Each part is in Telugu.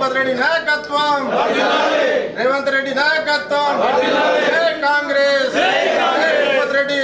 భూపతి రెడ్డి నాయకత్వం, రేవంత్ రెడ్డి నాయకత్వం, జై కాంగ్రెస్, జై భూపతి రెడ్డి.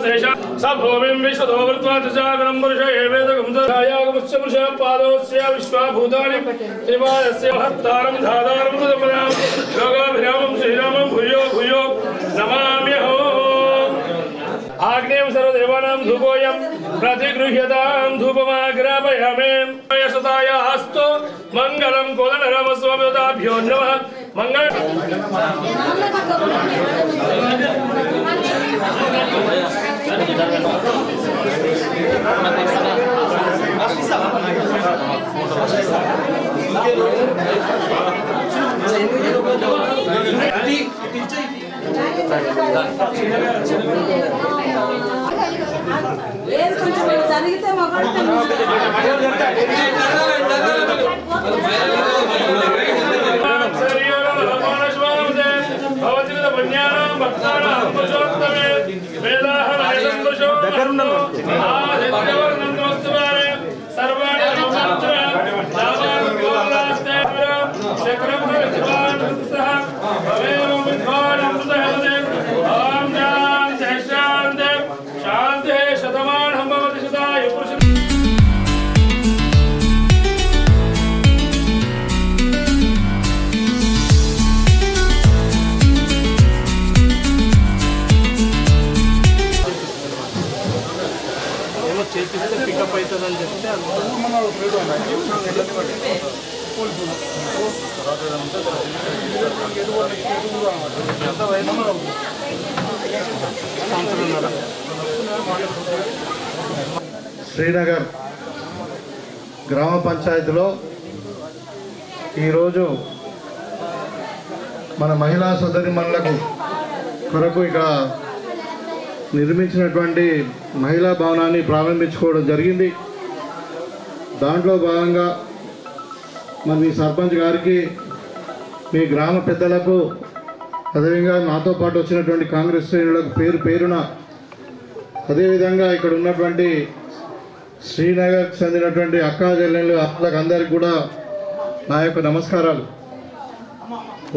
भूमिं विश्वतो जागरं पुरुष एवेदगुंसयागमुच्च पुरुष पादोस्य विश्वाभूतानि त्रिपादस्य महत्तारं धातारं सुदमनां योगाभिरामं श्रीरामं भूयो भूयो नमाम्यहो। आग्नेयं सर्वदेवानां धूपोऽयं प्रतिगृह्यतां धूपमाग्रापयामि। यशताय हस्तो मङ्गलं कोदनरामस्वामिताभ्यो नमः। मंगल జరిగితే చేపిస్తే పికప్ అవుతుందని చెప్తే శ్రీనగర్ గ్రామ పంచాయతీలో ఈరోజు మన మహిళా సోదరిమణులకు కొరకు ఇక్కడ నిర్మించినటువంటి మహిళా భవనాన్ని ప్రారంభించుకోవడం జరిగింది. దాంట్లో భాగంగా మరి మీ సర్పంచ్ గారికి, మీ గ్రామ పెద్దలకు, అదేవిధంగా నాతో పాటు వచ్చినటువంటి కాంగ్రెస్ శ్రేణులకు పేరు పేరున, అదేవిధంగా ఇక్కడ ఉన్నటువంటి శ్రీనగర్కి చెందినటువంటి అక్కా చెల్లెళ్ళు వాళ్ళకి అందరికీ కూడా నా యొక్క నమస్కారాలు.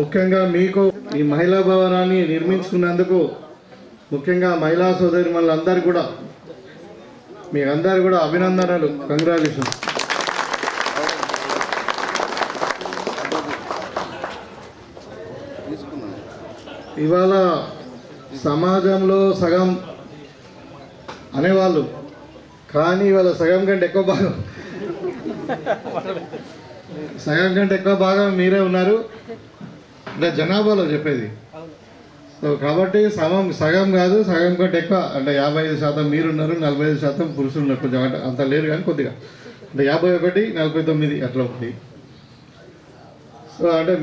ముఖ్యంగా మీకు ఈ మహిళా భవనాన్ని నిర్మించుకున్నందుకు ముఖ్యంగా మహిళా సోదరి మనందరూ కూడా మీకు అందరూ కూడా అభినందనలు, కంగ్రాచులేషన్స్. ఇవాళ సమాజంలో సగం అనేవాళ్ళు, కానీ ఇవాళ సగం కంటే ఎక్కువ భాగం మీరే ఉన్నారు. అంటే జనాభాలో చెప్పేది. సో కాబట్టి సగం కాదు, సగం కంటే ఎక్కువ, అంటే 55% మీరున్నారు, 45% పురుషులు ఉన్నారు. కొంచెం అంత లేరు కానీ కొద్దిగా, అంటే 51, 49 అట్లా ఉంది. సో అంటే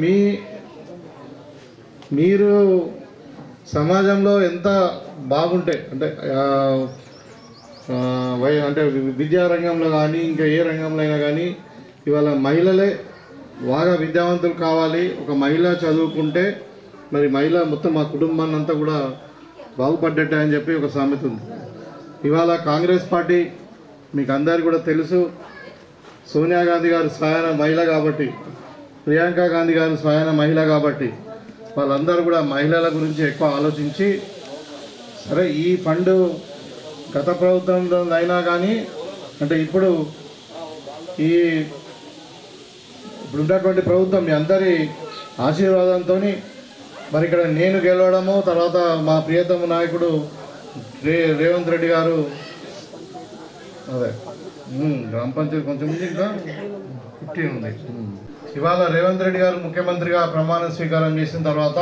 మీరు సమాజంలో ఎంత బాగుంటే, అంటే విద్యారంగంలో కానీ ఇంకా ఏ రంగంలో అయినా కానీ ఇవాళ మహిళలే బాగా విద్యావంతులు కావాలి. ఒక మహిళ చదువుకుంటే మరి మహిళ మొత్తం మా కుటుంబాన్ని అంతా కూడా బాగుపడ్డట్టే అని చెప్పి ఒక సామెత ఉంది. ఇవాళ కాంగ్రెస్ పార్టీ మీకు అందరికీ కూడా తెలుసు, సోనియా గాంధీ గారు స్వయాన మహిళ కాబట్టి, ప్రియాంక గాంధీ గారు స్వయాన మహిళ కాబట్టి వాళ్ళందరూ కూడా మహిళల గురించి ఎక్కువ ఆలోచించి, సరే ఈ ఫండ్ గత ప్రభుత్వంలో అయినా కానీ అంటే ఇప్పుడు ఉన్నటువంటి ప్రభుత్వం మీ అందరి ఆశీర్వాదంతో మరి ఇక్కడ నేను గెలవడము, తర్వాత మా ప్రియతమ నాయకుడు రేవంత్ రెడ్డి గారు, అదే గ్రామ పంచాయతీ కొంచెం ఉంది, ఇంకా 15 ఉంది. ఇవాళ రేవంత్ రెడ్డి గారు ముఖ్యమంత్రిగా ప్రమాణ స్వీకారం చేసిన తర్వాత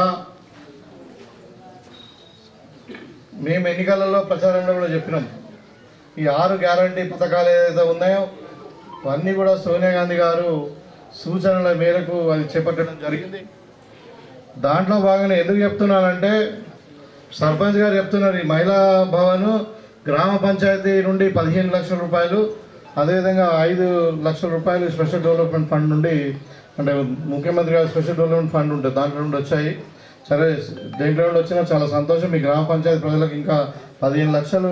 మేము ఎన్నికలలో ప్రచారంలో కూడా చెప్పినాం, ఈ 6 గ్యారంటీ పథకాలు ఏదైతే ఉన్నాయో అవన్నీ కూడా సోనియా గాంధీ గారు సూచనల మేరకు అది చేపట్టడం జరిగింది. దాంట్లో భాగంగా ఎందుకు చెప్తున్నానంటే, సర్పంచ్ గారు చెప్తున్నారు, ఈ మహిళా భవన్ గ్రామ పంచాయతీ నుండి 15 లక్షల రూపాయలు, అదేవిధంగా 5 లక్షల రూపాయలు స్పెషల్ డెవలప్మెంట్ ఫండ్ నుండి, అంటే ముఖ్యమంత్రి గారు స్పెషల్ డెవలప్మెంట్ ఫండ్ ఉంటుంది, దాంట్లో నుండి వచ్చాయి. సరే దేంట్లో నుండి వచ్చినా చాలా సంతోషం. మీ గ్రామ పంచాయతీ ప్రజలకు ఇంకా 15 లక్షలు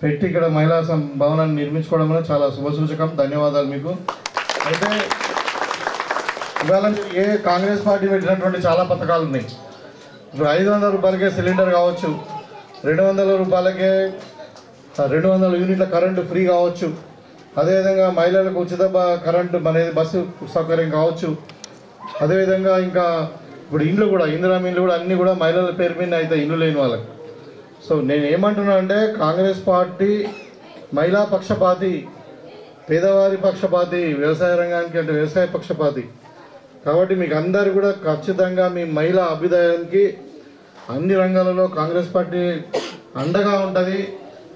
పెట్టి ఇక్కడ మహిళా భవనాన్ని నిర్మించుకోవడం అనేది చాలా శుభసూచకం. ధన్యవాదాలు మీకు. అయితే ఇవాళ ఏ కాంగ్రెస్ పార్టీ పెట్టినటువంటి చాలా పథకాలు ఉన్నాయి. ఇప్పుడు 500 రూపాయలకే సిలిండర్ కావచ్చు, 200 రూపాయలకే 200 యూనిట్ల కరెంటు ఫ్రీ కావచ్చు. అదేవిధంగా మహిళలకు ఉచిత కరెంటు అనేది బస్సు సౌకర్యం కావచ్చు. అదేవిధంగా ఇంకా ఇప్పుడు ఇండ్లు కూడా ఇందిరామ ఇండ్లు కూడా అన్నీ కూడా మహిళల పేరు మీద అయితే ఇండ్లు లేని వాళ్ళకి. సో నేను ఏమంటున్నా అంటే కాంగ్రెస్ పార్టీ మహిళా పక్షపాతి, పేదవారి పక్షపాతి, వ్యవసాయ రంగానికి అంటే వ్యవసాయ పక్షపాతి. కాబట్టి మీకు అందరు కూడా ఖచ్చితంగా మీ మహిళా అభ్యుదయానికి అన్ని రంగాలలో కాంగ్రెస్ పార్టీ అండగా ఉంటుంది.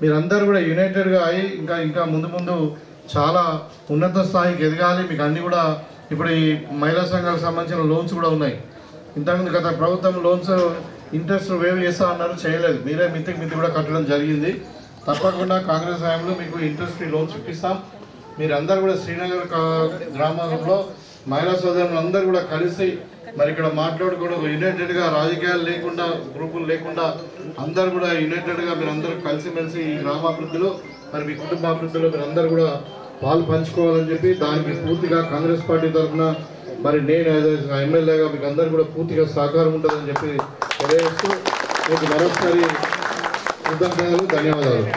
మీరందరూ కూడా యునైటెడ్గా అయ్యి ఇంకా ముందు చాలా ఉన్నత స్థాయికి ఎదగాలి. మీకు అన్నీ కూడా ఇప్పుడు ఈ మహిళా సంఘాలకు సంబంధించిన లోన్స్ కూడా ఉన్నాయి. ఇంతకుముందు గత ప్రభుత్వం లోన్స్ ఇంట్రెస్ట్ వేవ్ చేస్తా అన్నారు, చేయలేదు. మీరే మితి కూడా కట్టడం జరిగింది. తప్పకుండా కాంగ్రెస్ హయాంలో మీకు ఇంట్రెస్ట్ ఫ్రీ లోన్స్ ఇప్పిస్తాం. మీరందరూ కూడా శ్రీనగర్ గ్రామంలో మహిళా సోదరులు అందరూ కూడా కలిసి మరి ఇక్కడ మాట్లాడుకోవడం యునైటెడ్గా, రాజకీయాలు లేకుండా, గ్రూపులు లేకుండా అందరూ కూడా యునైటెడ్గా మీరు అందరూ కలిసిమెలిసి ఈ గ్రామాభివృద్ధిలో మరి మీ కుటుంబాభివృద్ధిలో మీరు అందరూ కూడా పాలు పంచుకోవాలని చెప్పి దానికి పూర్తిగా కాంగ్రెస్ పార్టీ తరఫున మరి నేను ఎమ్మెల్యేగా మీకు అందరూ కూడా పూర్తిగా సహకారం ఉంటుందని చెప్పి తెలియజేస్తూ మీకు మరొకసారి కృతజ్ఞతలు, ధన్యవాదాలు.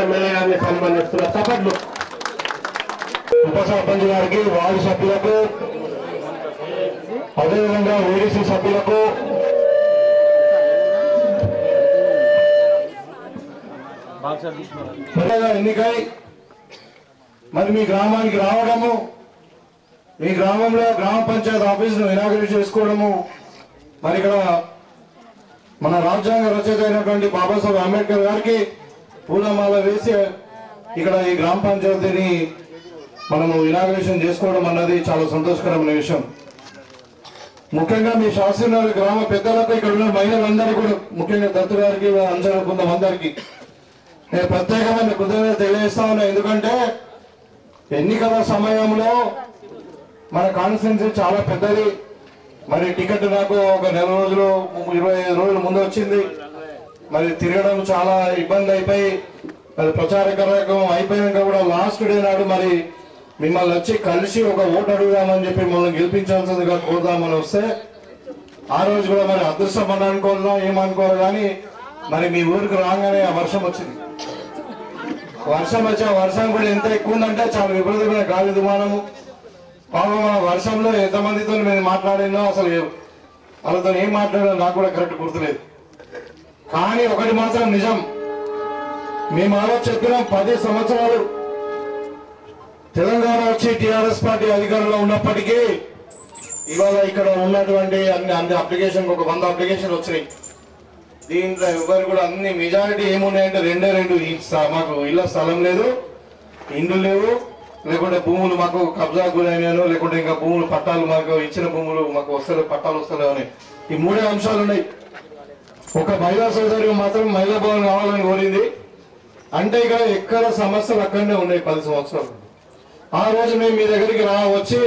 ఎమ్మెల్యే గారిని సన్మానిస్తున్న సభ్యులు ఉప సర్పంచ్ గారికి, వార్డు సభ్యులకు, అదేవిధంగా ఓడిసి సభ్యులకు, ఎన్నికై మరి మీ గ్రామానికి రావడము, మీ గ్రామంలో గ్రామ పంచాయతీ ఆఫీసును ఇనాగ్రేట్ చేసుకోవడము, మరి ఇక్కడ మన రాజ్యాంగ రచయిత అయినటువంటి బాబాసాహెబ్ అంబేద్కర్ గారికి పూలమాల వేసి ఇక్కడ ఈ గ్రామ పంచాయతీని మనము ఇనాగ్రేషన్ చేసుకోవడం అన్నది చాలా సంతోషకరమైన విషయం. ముఖ్యంగా మీ శాసనసభ గ్రామ పెద్దలకు, ఇక్కడ ఉన్న మహిళలందరికీ కూడా, ముఖ్యంగా దత్తు గారికి, అంచనా బృందం అందరికీ నేను ప్రత్యేకమైన కృతజ్ఞత తెలియజేస్తా ఉన్నా. ఎందుకంటే ఎన్నికల సమయంలో మన కాన్స్టిట్యున్సీ చాలా పెద్దది. మరి టికెట్ నాకు ఒక నెల రోజులు 25 రోజుల ముందు వచ్చింది. మరి తిరగడం చాలా ఇబ్బంది అయిపోయి, మరి ప్రచార కార్యక్రమం అయిపోయాక కూడా లాస్ట్ డే నాడు మరి మిమ్మల్ని వచ్చి కలిసి ఒక ఓటు అడుగుదామని చెప్పి మిమ్మల్ని గెలిపించాల్సిందిగా కోరుదామని వస్తే, ఆ రోజు కూడా మరి అదృష్టం అని అనుకోవాలా ఏమనుకోవాలి కానీ మరి మీ ఊరికి రాగానే ఆ వర్షం వచ్చింది. వర్షం వచ్చి ఆ వర్షం కూడా ఎంత ఎక్కువ ఉందంటే చాలా విపరీతమైన గాలి దుమానము. పాపం ఆ వర్షంలో ఎంతమందితో మేము మాట్లాడినో, అసలు వాళ్ళతో ఏం మాట్లాడాలో నాకు కూడా కరెక్ట్ గుర్తులేదు. కానీ ఒకటి మాత్రం నిజం, మేము ఆ రోజు చెప్పినాం 10 సంవత్సరాలు తెలంగాణ వచ్చి టిఆర్ఎస్ పార్టీ అధికారంలో ఉన్నప్పటికీ ఇవాళ ఇక్కడ ఉన్నటువంటి అన్ని అప్లికేషన్, ఒక 100 అప్లికేషన్ వచ్చినాయి. దీంట్లో ఎవరు కూడా అన్ని మెజారిటీ ఏమున్నాయంటే 2 మాకు ఇళ్ళ స్థలం లేదు, ఇండ్లు లేవు, లేకుంటే భూములు మాకు కబ్జా గురైనాను, లేకుంటే ఇంకా భూములు పట్టాలు మాకు ఇచ్చిన భూములు మాకు వస్తలేవు, పట్టాలు వస్తలేవు అని ఈ 3 అంశాలు ఉన్నాయి. ఒక మహిళా సోదరి మాత్రం మహిళా భవన్ కావాలని కోరింది. అంటే ఇక ఎక్కడ సమస్యలు అక్కడనే ఉన్నాయి 10 సంవత్సరాలు. ఆ రోజు మేము మీ దగ్గరికి వచ్చి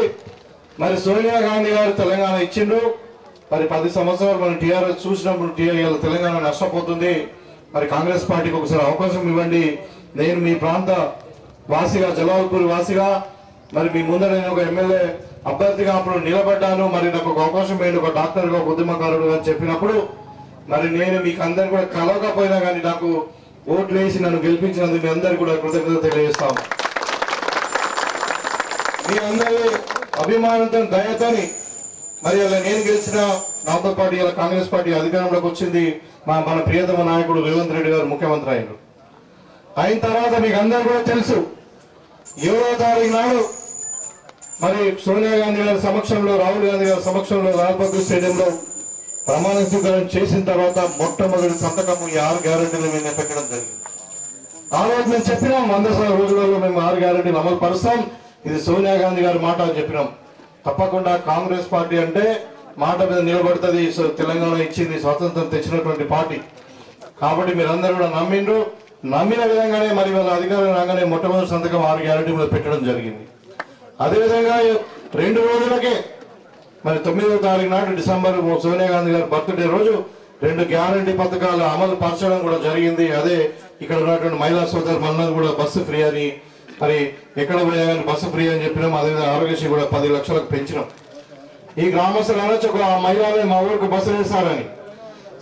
మరి సోనియా గాంధీ గారు తెలంగాణ ఇచ్చిండ్రు. మరి 10 సంవత్సరాలు మనం టీఆర్ఎస్ చూసినప్పుడు తెలంగాణ నష్టపోతుంది, మరి కాంగ్రెస్ పార్టీకి ఒకసారి అవకాశం ఇవ్వండి. నేను మీ ప్రాంత వాసిగా, జలాల్పూర్ వాసిగా, మరి మీ ముందర నేను ఒక ఎమ్మెల్యే అభ్యర్థిగా అప్పుడు నిలబడ్డాను. మరి నాకు ఒక అవకాశం వేయండి, ఒక డాక్టర్గా, ఒక ఉద్యమకారుడు అని చెప్పినప్పుడు మరి నేను మీకు అందరు కూడా కలవకపోయినా కానీ నాకు ఓట్లు వేసి నన్ను గెలిపించినందుకు మీ అందరు కూడా కృతజ్ఞత తెలియజేస్తాము. మీ అందరి అభిమానంతో, దయతోని మరి అలా నేను గెలిచిన నాతో పాటు ఇలా కాంగ్రెస్ పార్టీ అధికారంలోకి వచ్చింది. మన ప్రియతమ నాయకుడు రేవంత్ రెడ్డి గారు ముఖ్యమంత్రి అయ్యారు. అయిన తర్వాత మీకు అందరూ కూడా తెలుసు, 7వ తారీఖు నాడు మరి సోనియా గాంధీ గారి సమక్షంలో, రాహుల్ గాంధీ గారి సమక్షంలో లాల్ బహదూర్ స్టేడియంలో ప్రమాణ స్వీకారం చేసిన తర్వాత మొట్టమొదటి సంతకము ఈ 6 గ్యారెంటీల మీద పెట్టడం జరిగింది. ఆ రోజు మేము చెప్పినాం 100 రోజులలో మేము 6 గ్యారెంటీలు అమలు పరుస్తాం, ఇది సోనియా గాంధీ గారి మాట అని చెప్పినాం. తప్పకుండా కాంగ్రెస్ పార్టీ అంటే మాట మీద నిలబడుతుంది. తెలంగాణ ఇచ్చింది, స్వాతంత్రం తెచ్చినటువంటి పార్టీ కాబట్టి మీరందరూ కూడా నమ్మిన విధంగానే మరి వాళ్ళ అధికారం రాగానే మొట్టమొదటి సంతకం 6 గ్యారెంటీ మీద పెట్టడం జరిగింది. అదేవిధంగా 2 రోజులకే మరి 9వ తారీఖు నాడు డిసెంబర్ సోనియా గాంధీ గారి బర్త్డే రోజు 2 గ్యారెంటీ పథకాలు అమలు పరచడం కూడా జరిగింది. అదే ఇక్కడ ఉన్నటువంటి మహిళా సోదరు మన్నది కూడా బస్సు ఫ్రీ అని, మరి ఎక్కడ పోయా కానీ బస్సు ఫ్రీ అని చెప్పినాం. అదేవిధంగా ఆరోగ్యశ్రీ కూడా 10 లక్షలకు పెంచినాం. ఈ గ్రామస్తులు అనొచ్చు ఒక మహిళని మా ఊరికి బస్సు వేస్తారని.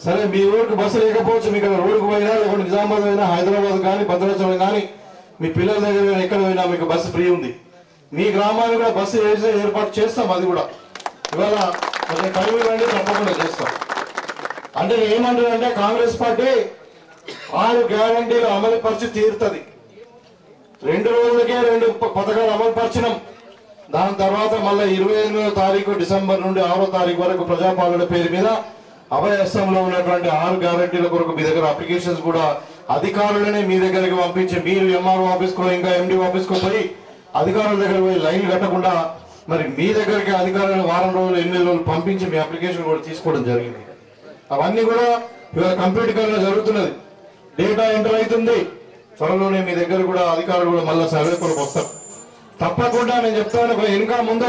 సరే మీ ఊరికి బస్సు లేకపోవచ్చు, మీకు రోడ్డుకు పోయినా లేకుంటే నిజామాబాద్ పోయినా హైదరాబాద్ కానీ భద్రాచలం కానీ మీ పిల్లల దగ్గర ఎక్కడ పోయినా మీకు బస్సు ఫ్రీ ఉంది. మీ గ్రామానికి కూడా బస్సు వేసే ఏర్పాటు చేస్తాం. అది కూడా ఇవాళ కొంచెం టైం ఇవ్వండి, తప్పకుండా చేస్తాం. అంటే ఏమంటారంటే కాంగ్రెస్ పార్టీ 6 గ్యారంటీలు అమలు పరిచి తీరుతుంది. 2 రోజులకే 2 పథకాలు అమలు పరిచినాం. దాని తర్వాత మళ్ళీ 28వ తారీఖు డిసెంబర్ నుండి 6వ తారీఖు వరకు ప్రజాపాలన పేరు మీద అభయస్థంలో ఉన్నటువంటి 6 గ్యారంటీల కొరకు మీ దగ్గర అప్లికేషన్స్ కూడా అధికారులనే మీ దగ్గరికి పంపించి మీరు ఎంఆర్ఓ ఆఫీస్కో ఇంకా ఎండి ఆఫీస్కో పోయి అధికారుల దగ్గర పోయి లైన్లు కట్టకుండా మరి మీ దగ్గరికి అధికారులు వారం రోజులు 8 రోజులు పంపించి మీ అప్లికేషన్ కూడా తీసుకోవడం జరిగింది. అవన్నీ కూడా ఇవాళ కంప్యూటర్ జరుగుతున్నది, డేటా ఎంటర్ అవుతుంది. త్వరలోనే మీ దగ్గర కూడా అధికారులు కూడా మళ్ళీ సర్వే కొరకు వస్తారు. తప్పకుండా నేను చెప్తాను, ఇంకా ముందు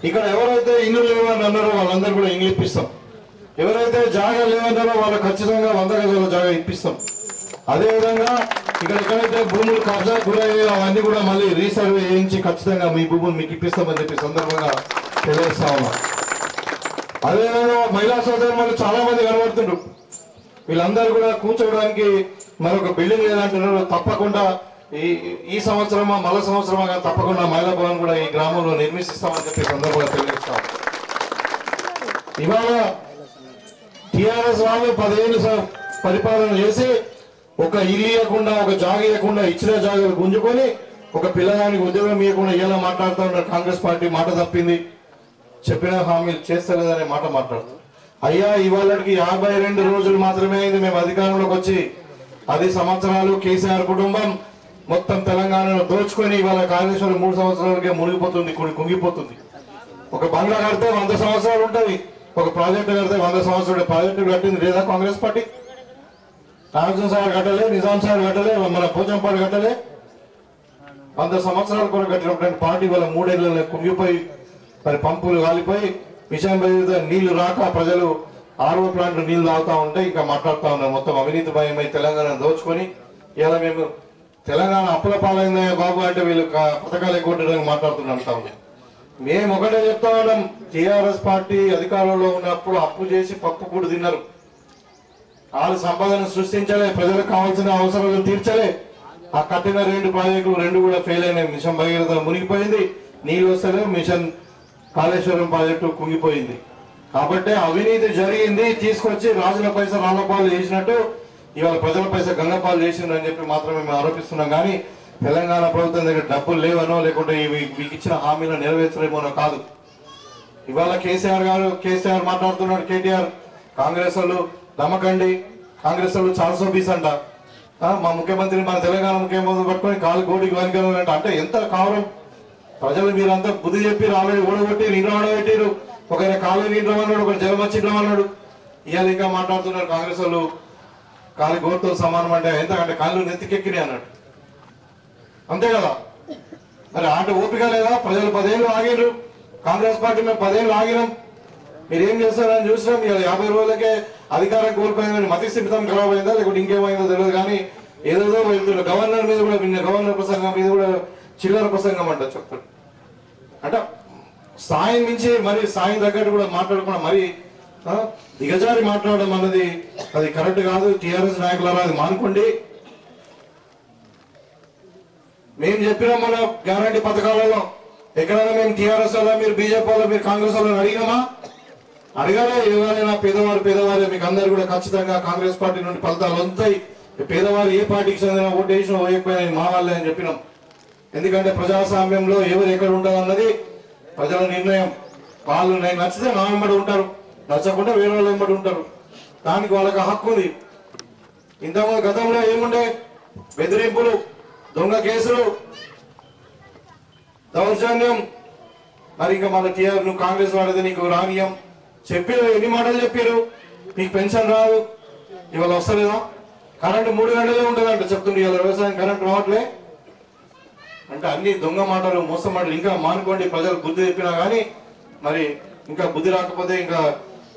ఇక్కడ ఎవరైతే ఇల్లు లేవని అన్నారో వాళ్ళందరూ కూడా ఇల్లు ఇప్పిస్తాం. ఎవరైతే జాగా లేవన్నారో వాళ్ళకి ఖచ్చితంగా 100 గజాల జాగా ఇప్పిస్తాం. అదేవిధంగా ఇక్కడ ఎక్కడైతే భూములు కబ్జా గురయ్యో అవన్నీ కూడా మళ్ళీ రీసర్వే చేయించి ఖచ్చితంగా మీ భూములు మీకు ఇప్పిస్తామని చెప్పి సందర్భంగా తెలియజేస్తా ఉన్నాం. అదేవిధంగా మహిళా సోదరులు చాలా మంది కనబడుతుండ్రు. వీళ్ళందరూ కూడా కూర్చోవడానికి మరొక బిల్డింగ్ లేదంటున్నారు. తప్పకుండా ఈ సంవత్సరమా మళ్ళా సంవత్సరమా కానీ తప్పకుండా మహిళా భవన్ కూడా ఈ గ్రామంలో నిర్మిస్తామని చెప్పి సందర్భంగా తెలియజేస్తాం. ఇవాళ టిఆర్ఎస్ వాళ్ళు 10 ఏళ్ళు పరిపాలన చేసి ఒక ఇల్లు ఇవ్వకుండా ఒక జాగ ఇవ్వకుండా ఇచ్చిన జాగాలు గుంజుకొని ఒక పిల్లగానికి ఉద్యోగం ఇవ్వకుండా ఇలా మాట్లాడుతూ ఉన్నారు. కాంగ్రెస్ పార్టీ మాట తప్పింది, చెప్పిన హామీలు చేస్తలేదనే మాట మాట్లాడుతుంది. అయ్యా ఇవాళకి 52 రోజులు మాత్రమే అయింది మేము అధికారంలోకి వచ్చి. 10 సంవత్సరాలు కేసీఆర్ కుటుంబం మొత్తం తెలంగాణను దోచుకొని ఇవాళ కాళేశ్వరం 3 సంవత్సరాలకే మునిగిపోతుంది, కుంగిపోతుంది. ఒక బంగ్లా కడితే 100 సంవత్సరాలు ఉంటుంది, ఒక ప్రాజెక్టు కడితే 100 సంవత్సరాలు. ప్రాజెక్టు కట్టింది లేదా కాంగ్రెస్ పార్టీ? నాగార్జున సాగర్ కట్టలే, నిజాం సాగర్ కట్టలే, మన పోచంపాడు కట్టలే. 100 సంవత్సరాల కొరకు కట్టినటువంటి పార్టీ వాళ్ళ 3 ఏళ్ళలో కుంగిపోయి మరి పంపులు కాలిపోయి మిషన్ మీద నీళ్లు రాక ప్రజలు ఆర్ఓ ప్లాంట్ నీళ్లు తాగుతా ఉంటే ఇంకా మాట్లాడుతూ ఉన్నారు. మొత్తం అవినీతి భయమై తెలంగాణ దోచుకొని ఇలా మేము తెలంగాణ అప్పుల పాలైందా బాబు అంటే వీళ్ళు పథకాలు ఎగ్గొట్టడానికి మాట్లాడుతున్నా. మేము ఒకటే చెప్తా ఉన్నాం, టీఆర్ఎస్ పార్టీ అధికారంలో ఉన్నప్పుడు అప్పు చేసి పప్పు కూడా తిన్నారు. వాళ్ళు సంపదను సృష్టించలే, ప్రజలకు కావాల్సిన అవసరాలు తీర్చలే. ఆ కట్టిన 2 ప్రాజెక్టులు 2 కూడా ఫెయిల్ అయినాయి. మిషన్ భగీరథ మునిగిపోయింది, నీళ్ళు వస్తలే, మిషన్ కాళేశ్వరం ప్రాజెక్టు కుంగిపోయింది. కాబట్టి అవినీతి జరిగింది, తీసుకొచ్చి రాజుల పైస రాళ్లపాలు చేసినట్టు ఇవాళ ప్రజల పైస గంగపాలు చేసిందని చెప్పి మాత్రమే మేము ఆరోపిస్తున్నాం. కానీ తెలంగాణ ప్రభుత్వం దగ్గర డబ్బులు లేవనో లేకుంటే మీకు ఇచ్చిన హామీలను నెరవేర్చలేమోనో కాదు. ఇవాళ కేసీఆర్ మాట్లాడుతున్నాడు, కేటీఆర్ కాంగ్రెస్ వాళ్ళు నమ్మకండి, కాంగ్రెస్ వాళ్ళు 420 అంట. మా ముఖ్యమంత్రిని మన తెలంగాణ ముఖ్యమంత్రి పట్టుకొని కాలు కోటికి వనికలంట. అంటే ఎంత కావడం? ప్రజలు మీరంతా బుద్ధి చెప్పి ఆల్రెడీ ఓడగొట్టి నీళ్ళు ఓడబెట్టారు. ఒకరి కాలు నీళ్ళు అన్నాడు, ఒకరు జలం వచ్చి అన్నాడు. ఇవాళ ఇంకా మాట్లాడుతున్నారు కాంగ్రెస్ వాళ్ళు కాలు గోటుతో సమానం అంటే ఎంతకంటే కాళ్ళు నెత్తికెక్కినాయి అన్నాడు. అంతే కదా మరి. అంటే ఓపిక లేదా? ప్రజలు 10 ఏళ్ళు ఆగిరు, కాంగ్రెస్ పార్టీ మేము 10 ఏళ్ళు ఆగినాం. మీరు ఏం చేస్తారని చూసినాం. ఇవాళ 50 రోజులకే అధికారం కోల్పోయిందని మతి స్థిమితం ఖరాబ్ అయిందా లేకుంటే ఇంకేమైందో తెలియదు. కానీ ఏదేదో వెళ్తున్నారు. గవర్నర్ మీద కూడా గవర్నర్ ప్రసంగం మీద కూడా చిల్లర ప్రసంగం అంట చెప్తాడు. అంటే స్థాయి నుంచి మరి స్థాయి తగ్గట్టు కూడా మాట్లాడకుండా మరి దిగజారి మాట్లాడడం అన్నది అది కరెక్ట్ కాదు. టీఆర్ఎస్ నాయకులారా అది మానుకోండి. మేము చెప్పిన మన గ్యారంటీ పథకాలలో ఎక్కడైనా మేము టీఆర్ఎస్ వల్ల మీరు బీజేపీ వల్ల మీరు కాంగ్రెస్ వాళ్ళని అడిగామా? అడగాలే. ఎవరైనా పేదవారు మీకు అందరు కూడా ఖచ్చితంగా కాంగ్రెస్ పార్టీ నుండి ఫలితాలు వస్తాయి. పేదవారు ఏ పార్టీకి చెందిన ఓటు వేసినా ఓయకపోయినా మా వాళ్ళే అని చెప్పినాం. ఎందుకంటే ప్రజాస్వామ్యంలో ఎవరు ఎక్కడ ఉండదు అన్నది ప్రజల నిర్ణయం. వాళ్ళు నేను నచ్చితే నా వెంబడి ఉంటారు, నచ్చకుండా వేరే వాళ్ళు వెంబడి ఉంటారు. దానికి వాళ్ళకి హక్కు ఉంది. ఇంతకుముందు గతంలో ఏముండే? బెదిరింపులు, దొంగ కేసులు, దౌర్జన్యం. మరి ఇంకా మన టీఆర్ నువ్వు కాంగ్రెస్ వాడితే నీకు రానియం చెప్పారు. ఎన్ని మాటలు చెప్పారు? నీకు పెన్షన్ రాదు, ఇవాళ వస్తలేదా? కరెంటు 3 గంటలే ఉంటుందంట చెప్తుండే. ఇవాళ వ్యవసాయం కరెంట్ రావట్లే అంటే అన్ని దొంగ మాటలు, మోసం మాటలు. ఇంకా మానుకోండి. ప్రజలు బుద్ధి చెప్పినా కానీ మరి ఇంకా బుద్ధి రాకపోతే ఇంకా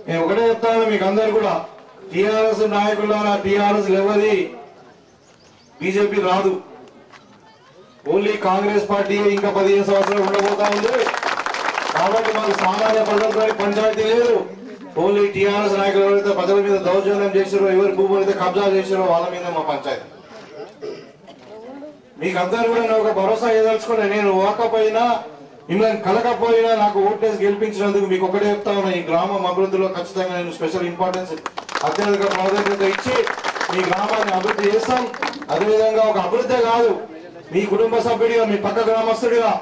నేను ఒకటే చెప్తాను మీకు అందరు కూడా, టీఆర్ఎస్ నాయకులారా, టీఆర్ఎస్ లేవది, బీజేపీ రాదు. ఓన్లీ కాంగ్రెస్ పార్టీ ఇంకా 15 సంవత్సరాలు ఉండబోతా ఉంది. కాబట్టి మాకు సామాన్య ప్రజలతో పంచాయతీ లేదు. ఓన్లీ టీఆర్ఎస్ నాయకులు ఎవరైతే ప్రజల మీద దౌర్జన్యం చేశారో, ఎవరి భూములు అయితే కబ్జా చేశారో వాళ్ళ మీద మా పంచాయతీ. మీకు అందరూ కూడా నేను ఒక భరోసా ఇవ్వదలుచుకున్నా. నేను ఓకపోయినా మిమ్మల్ని కలకపోయినా నాకు ఓటేసి గెలిపించినందుకు మీకు ఒకటే చెప్తా ఉన్నా, ఈ గ్రామం అభివృద్ధిలో ఖచ్చితంగా నేను స్పెషల్ ఇంపార్టెన్స్ అత్యధిక ప్రాధాన్యత ఇచ్చి మీ గ్రామాన్ని అభివృద్ధి చేస్తాం. అదేవిధంగా ఒక అభివృద్ధి కాదు, మీ కుటుంబ సభ్యుడిగా, మీ పక్క గ్రామస్తుడిగా,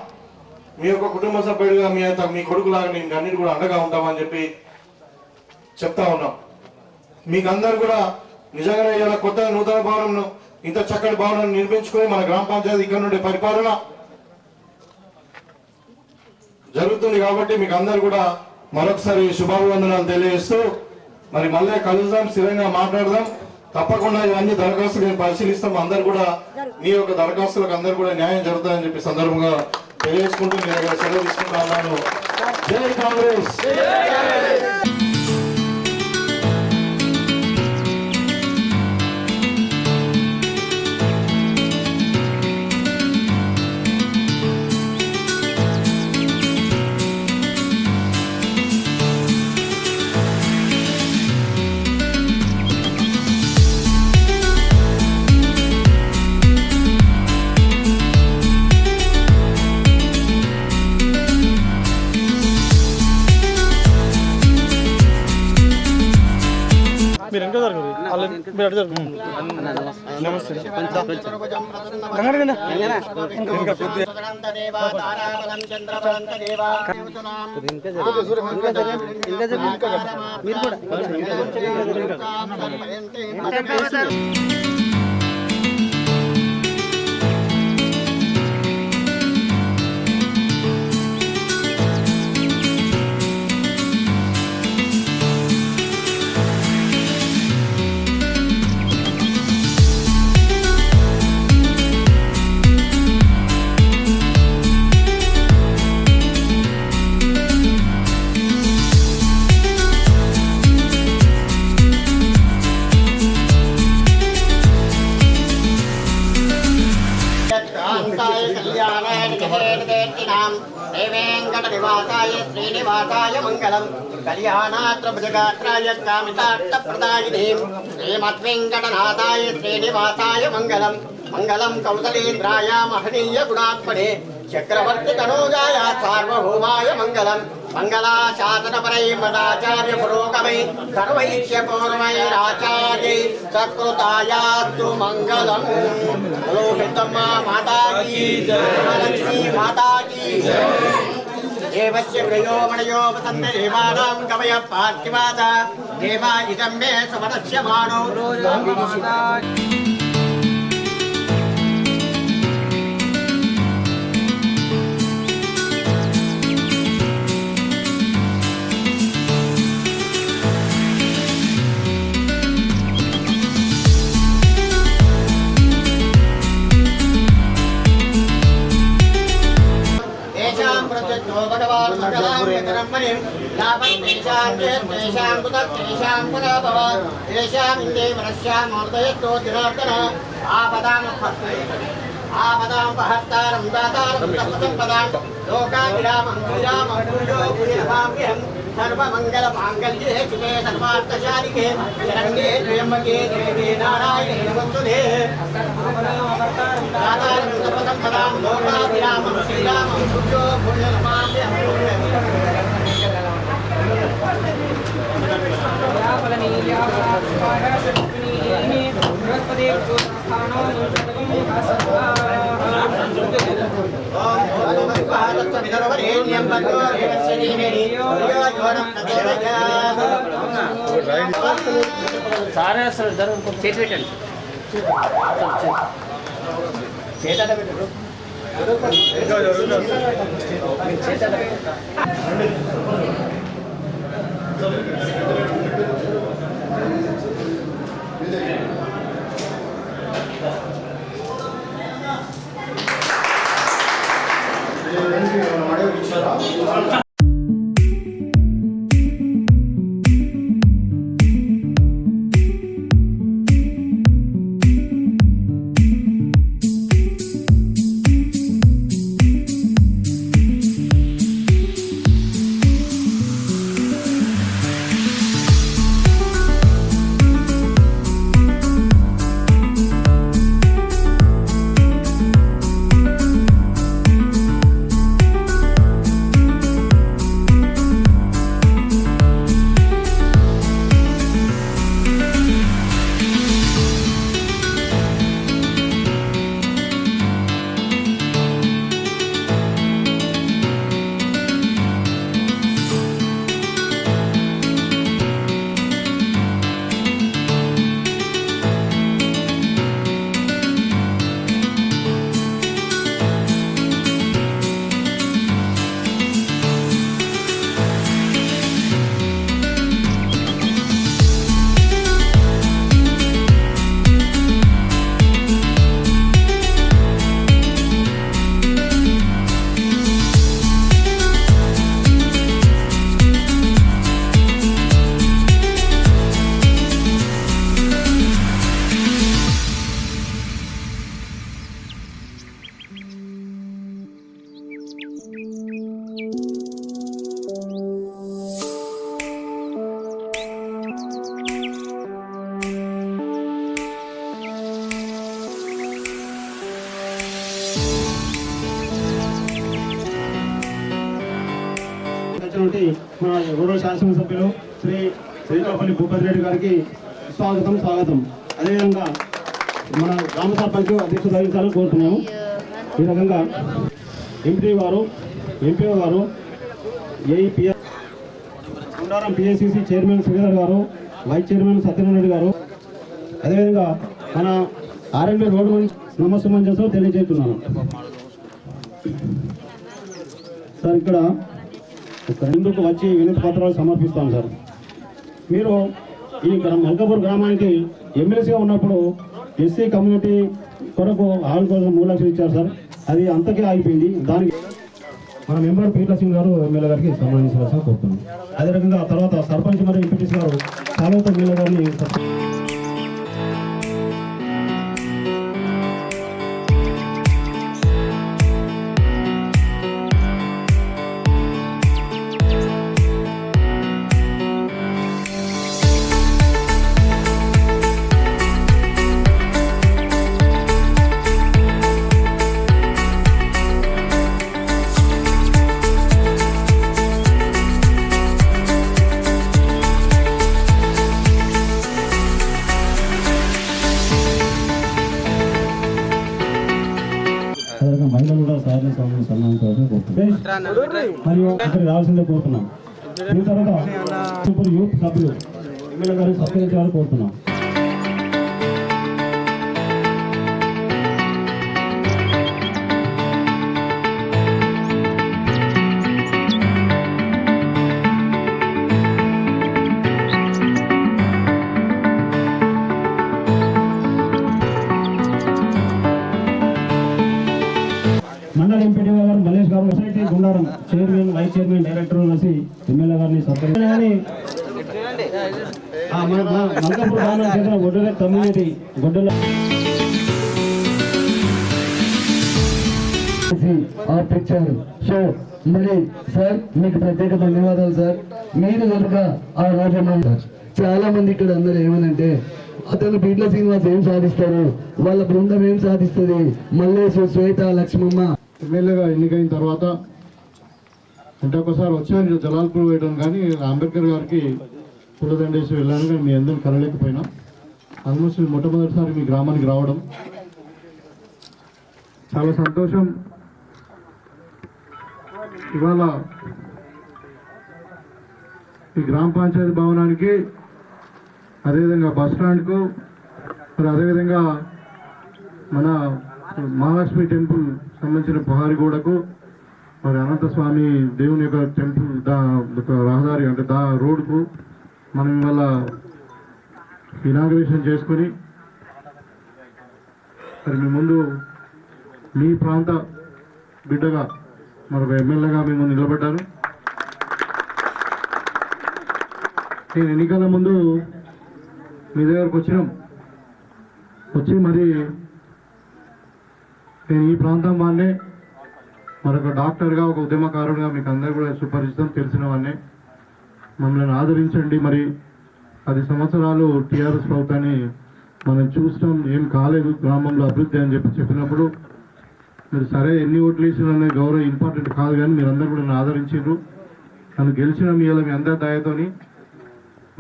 మీ యొక్క కుటుంబ సభ్యుడిగా, మీ కొడుకులాగా నేను అన్నిటి కూడా అండగా ఉంటామని చెప్పి చెప్తా ఉన్నాం. మీకు అందరు కూడా నిజంగానే ఇలా కొత్త నూతన భవనంను, ఇంత చక్కటి భవనాన్ని నిర్మించుకొని మన గ్రామ పంచాయతీ ఇక్కడ నుండి పరిపాలన జరుగుతుంది. కాబట్టి మీకు అందరు కూడా మరొకసారి శుభాభివందనాలు తెలియజేస్తూ మరి మళ్ళీ కలుద్దాం, స్థిరంగా మాట్లాడదాం. తప్పకుండా ఇవన్నీ దరఖాస్తులు నేను పరిశీలిస్తాం. అందరు కూడా మీ యొక్క దరఖాస్తులకు అందరు కూడా న్యాయం జరుగుతుందని చెప్పి సందర్భంగా తెలియజేసుకుంటూ మీ దగ్గర సెలవు తీసుకుంటా ఉన్నాను. జై కాంగ్రెస్. మీరు ఎంత జరుగుతుంది మీరు అటు జరుగుతుంది. నమస్తే देवेंकटनिवासाय श्रीनिवासाय मंगलम कल्याणात्रभुजगात्राय कामितार्थप्रदायिने श्रीमद्वेंकटनाथाय श्रीनिवासाय मंगलम मंगलम कौसलेन्द्राय महनीय गुणात्मने चक्रवर्ती तनोजाय सार्वभौमाय मंगलम मंगलाशासनपरै मदाचार्य पुरोगमै सर्वैश्य पूर्वैराचार्यै सकृतायास्तु मंगलम। लोहितम्मा माता की जय, लक्ष्मी माता की जय। देवस्य प्रियो मणयो वसन्ते देवानां कवय पार्थिवासा देवा इदं मे समरस्य मानो भगवान मंगलां ब्रह्मणि लाभं तेषां तेषां कुतः पुनः तेषां इन्दे मनस्यां मूर्धयतो जनार्दन आपदां पहस्तारं दातारं तत्सम्पदां लोकाभिरामं श्रीरामं भूयो भूयभाव्यं सर्वमङ्गलमाङ्गल्ये शिवे सर्वार्थसाधिके शरण्ये त्र्यम्बके देवे नारायणे नमोस्तुते दातारं तत्सम्पदां लोकाभिरामं श्रीरामं भूयो भूयभाव्यं సారే అసలు చేతి పెట్టండి చేత పెట్టు వచ్చినటువంటి మన రూరల్ శాసనసభ్యులు శ్రీ శ్రీకాపల్లి భూపతి రెడ్డి గారికి స్వాగతం. అదేవిధంగా మన గ్రామ సర్పంచ్ అధ్యక్షత వహించాలని కోరుతున్నాము. ఈ రకంగా ఎంపీ గారు, ఎంపీఓ గారు, AEPS Gundaram PSCC chairman Sridhar గారు, వైస్ చైర్మన్ సత్యనారాయణ రెడ్డి గారు, అదేవిధంగా మన ఆర్ఎండ్బి రోడ్డు నుంచి నమస్సుమంజసు తెలియజేస్తున్నాను. సార్ ఇక్కడ ముందుకు వచ్చి వినతి పత్రాలు సమర్పిస్తాను. సార్ మీరు ఈ మల్కాపూర్ గ్రామానికి ఎమ్మెల్సీగా ఉన్నప్పుడు ఎస్సీ కమ్యూనిటీ కొరకు హాల్ కోసం 3 లక్షలు ఇచ్చారు సార్. అది అంతకే ఆగిపోయింది. దానికి మన మెంబర్ పీట్ల సింగ్ గారు ఎమ్మెల్యే గారికి సన్మానించవలసిన కోరుతున్నాం. అదే రకంగా తర్వాత సర్పంచ్ మరియు ఎంపీటీసీ గారు సాలవత ఎమ్మెల్యే గారిని మహిళలు కూడా సార్లు సన్మానించాలని కోరుతున్నాం. మరియు అక్కడికి రావాల్సిందే కోరుతున్నాం. దీని తర్వాత సూపర్ యూత్ సభ్యులు ఎమ్మెల్యే గారు సత్కరించాలని కోరుతున్నాం. మండల ఎంపీడీ గారు మల్లేష్ గారు, society Gundaram chairman, vice chairman, director కలిసి ఎమ్మెల్యే గారిని సత్కరించాలని మల్కాపూర్ గ్రామం చెందిన గొడ్డల కమ్యూనిటీ గొడ్డల పిక్చర్ సో మరి సార్ మీకు ప్రత్యేక ధన్యవాదాలు సార్. మీరు కనుక ఆ రోజు చాలా మంది ఇక్కడ అందరూ ఏమనంటే అతను పీట్ల శ్రీనివాస్ ఏం సాధిస్తారు, వాళ్ళ బృందం ఏం సాధిస్తుంది, మల్లేశు, శ్వేత, లక్ష్మమ్మ. ఎమ్మెల్యేగా ఎన్నికైన తర్వాత అంటే ఒకసారి వచ్చాను జలాల్పూర్ వేయడం, కానీ అంబేద్కర్ గారికి పూలదండేసి వెళ్ళాను, కానీ మీ అందరిని కలలేకపోయినా. ఆల్మోస్ట్ మొట్టమొదటిసారి మీ గ్రామానికి రావడం చాలా సంతోషం. ఇవాళ ఈ గ్రామ పంచాయతీ భవనానికి, అదేవిధంగా బస్ స్టాండ్కు, మరి అదేవిధంగా మన మహాలక్ష్మి టెంపుల్ సంబంధించిన పుహారిగూడకు, మరి అనంతస్వామి దేవుని యొక్క టెంపుల్ రహదారి అంటే రోడ్కు మనం ఇవాళ ఇనాగ్రేషన్ చేసుకొని మరి మీ ముందు మీ ప్రాంత బిడ్డగా మరొక ఎమ్మెల్యేగా మేము నిలబడ్డాను. నేను ఎన్నికల ముందు మీ దగ్గరకు వచ్చి మరి నేను ఈ ప్రాంతం వాడినే, మరొక డాక్టర్గా, ఒక ఉద్యమకారుడిగా మీకు అందరూ కూడా సుపరిచితం, తెలిసిన వాడినే. మమ్మల్ని ఆదరించండి. మరి 10 సంవత్సరాలు టీఆర్ఎస్ ప్రభుత్వాన్ని మనం చూస్తాం, ఏం కాలేదు గ్రామంలో అభివృద్ధి అని చెప్పినప్పుడు మీరు సరే ఎన్ని ఓట్లు వేసిన గౌరవం ఇంపార్టెంట్ కాదు, కానీ మీరందరూ కూడా నన్ను ఆదరించారు. నన్ను గెలిచిన మీ అందరి దయతోని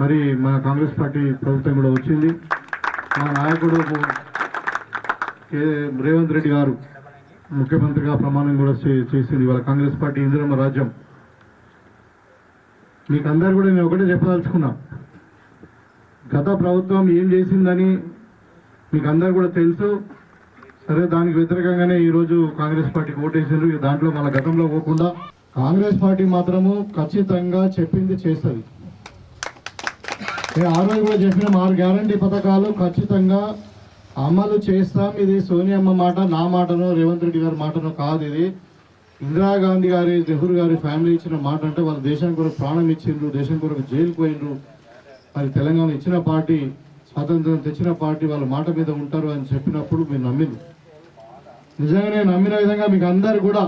మరి మన కాంగ్రెస్ పార్టీ ప్రభుత్వం కూడా వచ్చింది. మా నాయకుడు రేవంత్ రెడ్డి గారు ముఖ్యమంత్రిగా ప్రమాణం కూడా చేసింది. ఇవాళ కాంగ్రెస్ పార్టీ ఇందిరమ్మ రాజ్యం. మీకు అందరు కూడా నేను ఒకటే చెప్పదలుచుకున్నా, గత ప్రభుత్వం ఏం చేసిందని మీకు అందరు కూడా తెలుసు. సరే, దానికి వ్యతిరేకంగానే ఈరోజు కాంగ్రెస్ పార్టీకి ఓటేసారు. దాంట్లో మన గతంలో పోకుండా కాంగ్రెస్ పార్టీ మాత్రము ఖచ్చితంగా చెప్పింది చేస్తుంది. నేను ఆ రోజు కూడా చెప్పిన 6 గ్యారంటీ పథకాలు ఖచ్చితంగా అమలు చేస్తాం. ఇది సోనియమ్మ మాట, నా మాటనో రేవంత్ రెడ్డి గారి మాటనో కాదు. ఇది ఇందిరాగాంధీ గారి, నెహ్రూ గారి ఫ్యామిలీ ఇచ్చిన మాట. అంటే వాళ్ళు దేశం కొరకు ప్రాణం ఇచ్చిండ్రు, దేశం కొరకు జైలుకు పోయిండ్రు. మరి తెలంగాణ ఇచ్చిన పార్టీ, స్వాతంత్రం తెచ్చిన పార్టీ వాళ్ళ మాట మీద ఉంటారు అని చెప్పినప్పుడు మీరు నమ్మింది. నిజంగానే నమ్మిన విధంగా మీకు అందరు కూడా